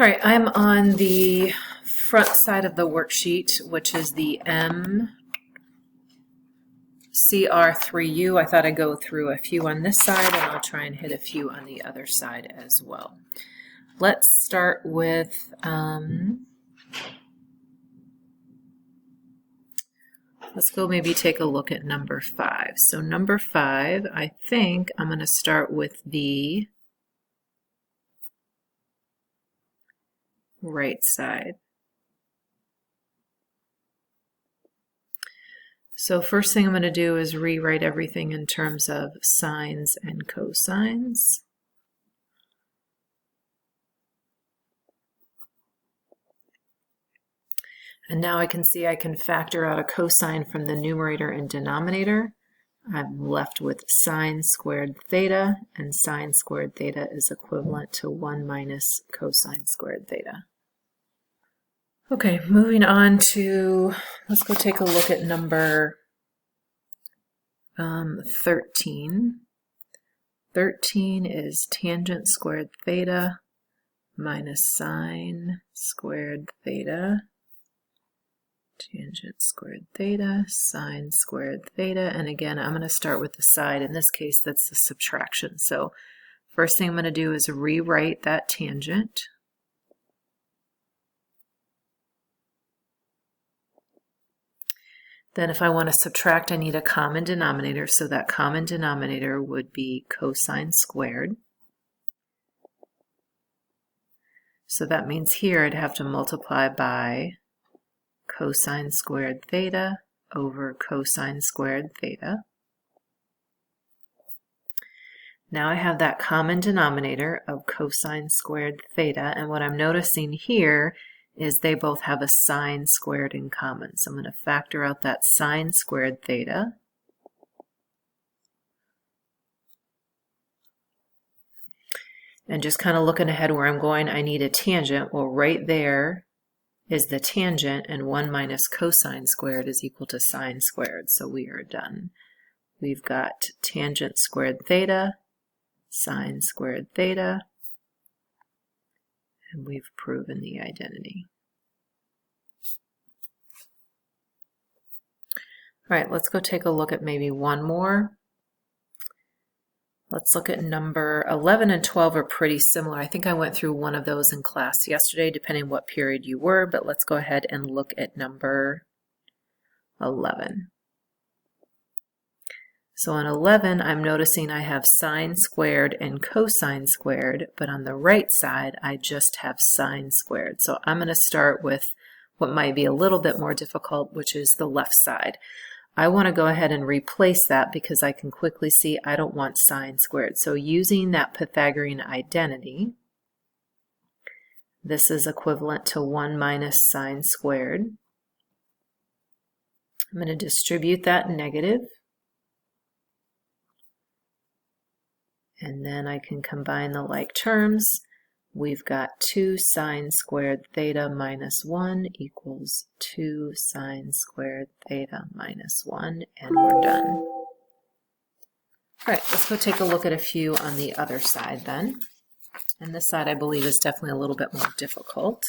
All right, I'm on the front side of the worksheet, which is the MCR3U. I thought I'd go through a few on this side, and I'll try and hit a few on the other side as well. Let's start with let's go maybe take a look at number 5. So number 5, I think I'm going to start with the right side. So first thing I'm going to do is rewrite everything in terms of sines and cosines. And now I can see I can factor out a cosine from the numerator and denominator. I'm left with sine squared theta, and sine squared theta is equivalent to 1 minus cosine squared theta. Okay, moving on to, let's go take a look at number 13. 13 is tangent squared theta minus sine squared theta. Tangent squared theta, sine squared theta, and again I'm going to start with the side. In this case that's the subtraction. So first thing I'm going to do is rewrite that tangent. Then if I want to subtract, I need a common denominator, so that common denominator would be cosine squared. So that means here I'd have to multiply by cosine squared theta over cosine squared theta. Now I have that common denominator of cosine squared theta, and what I'm noticing here is they both have a sine squared in common. So I'm going to factor out that sine squared theta. And just kind of looking ahead where I'm going, I need a tangent. Well, right there is the tangent, and 1 minus cosine squared is equal to sine squared. So we are done. We've got tangent squared theta, sine squared theta, and we've proven the identity. All right, let's go take a look at maybe one more. Let's look at number 11 and 12 are pretty similar. I think I went through one of those in class yesterday, depending what period you were, but let's go ahead and look at number 11. So on 11, I'm noticing I have sine squared and cosine squared, but on the right side, I just have sine squared. So I'm going to start with what might be a little bit more difficult, which is the left side. I want to go ahead and replace that because I can quickly see I don't want sine squared. So using that Pythagorean identity, this is equivalent to 1 minus sine squared. I'm going to distribute that negative. And then I can combine the like terms. We've got 2 sine squared theta minus 1 equals 2 sine squared theta minus 1, and we're done. All right, let's go take a look at a few on the other side then. And this side I believe is definitely a little bit more difficult.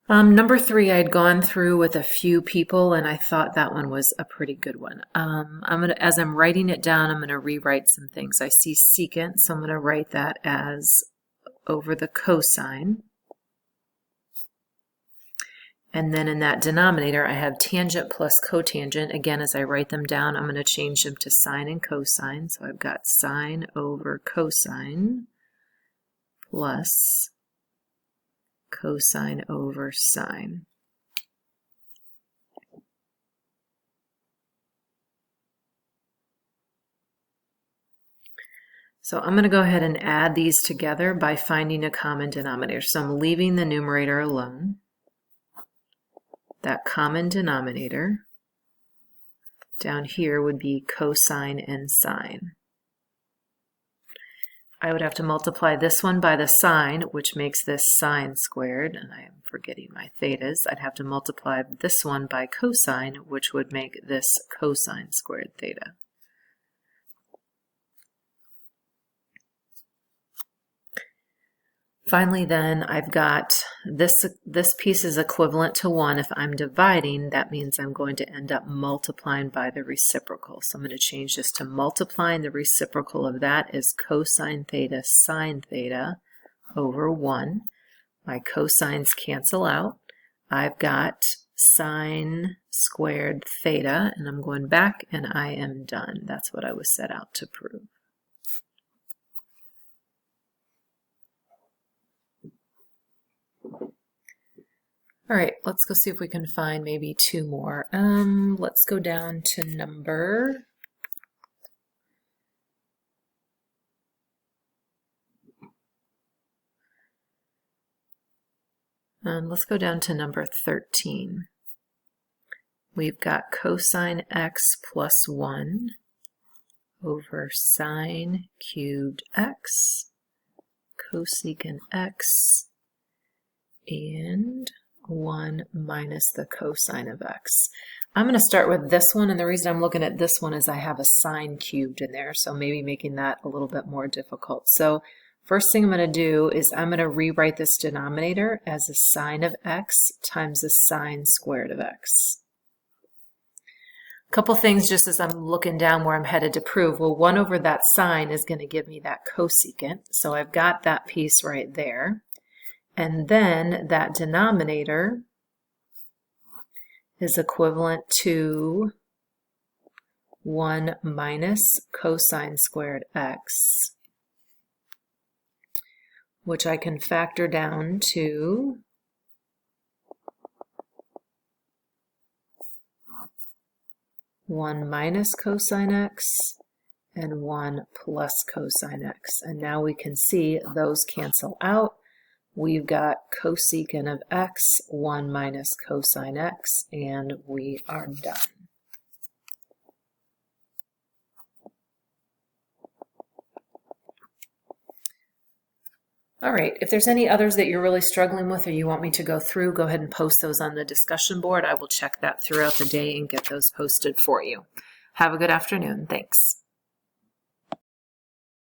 Number 3, I'd gone through with a few people, and I thought that one was a pretty good one. As I'm writing it down, I'm going to rewrite some things. I see secant, so I'm going to write that as over the cosine. And then in that denominator, I have tangent plus cotangent. Again, as I write them down, I'm going to change them to sine and cosine. So I've got sine over cosine plus cosine over sine. So I'm going to go ahead and add these together by finding a common denominator. So I'm leaving the numerator alone. That common denominator down here would be cosine and sine. I would have to multiply this one by the sine, which makes this sine squared, and I am forgetting my thetas. I'd have to multiply this one by cosine, which would make this cosine squared theta. Finally then, I've got this piece is equivalent to 1. If I'm dividing, that means I'm going to end up multiplying by the reciprocal. So I'm going to change this to multiplying. The reciprocal of that is cosine theta sine theta over 1. My cosines cancel out. I've got sine squared theta, and I'm going back and I am done. That's what I was set out to prove. All right, let's go see if we can find maybe 2 more. Let's go down to number let's go down to number 13. We've got cosine x plus 1 over sine cubed x, cosecant x, and 1 minus the cosine of x. I'm going to start with this one, and the reason I'm looking at this one is I have a sine cubed in there, so maybe making that a little bit more difficult. So first thing I'm going to do is I'm going to rewrite this denominator as a sine of x times a sine squared of x. A couple things just as I'm looking down where I'm headed to prove. Well, 1 over that sine is going to give me that cosecant, so I've got that piece right there. And then that denominator is equivalent to 1 minus cosine squared x, which I can factor down to (1 minus cosine x) and 1 plus cosine x. And now we can see those cancel out. We've got cosecant of x, 1 minus cosine x, and we are done. All right, if there's any others that you're really struggling with or you want me to go through, go ahead and post those on the discussion board. I will check that throughout the day and get those posted for you. Have a good afternoon. Thanks.